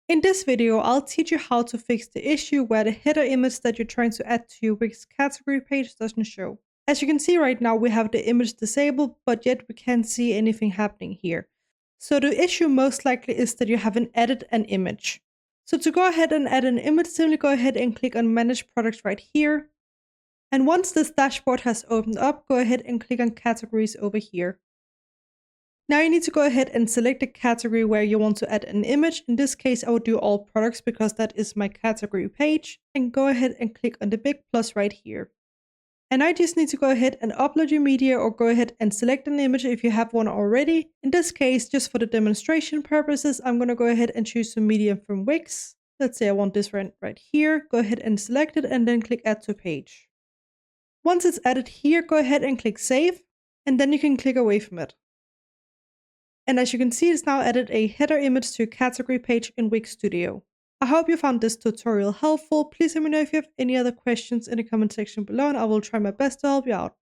In this video, I'll teach you how to fix the issue where the header image that you're trying to add to your Wix category page doesn't show. As you can see right now, we have the image disabled, but yet we can't see anything happening here. So the issue most likely is that you haven't added an image. So to go ahead and add an image, simply go ahead and click on Manage Products right here. And once this dashboard has opened up, go ahead and click on Categories over here. Now you need to go ahead and select the category where you want to add an image. In this case, I would do all products because that is my category page. And go ahead and click on the big plus right here. And I just need to go ahead and upload your media or go ahead and select an image if you have one already. In this case, just for the demonstration purposes, I'm going to go ahead and choose some media from Wix. Let's say I want this right here. Go ahead and select it and then click Add to Page. Once it's added here, go ahead and click Save. And then you can click away from it. And as you can see, it's now added a header image to your category page in Wix Studio. I hope you found this tutorial helpful. Please let me know if you have any other questions in the comment section below and I will try my best to help you out.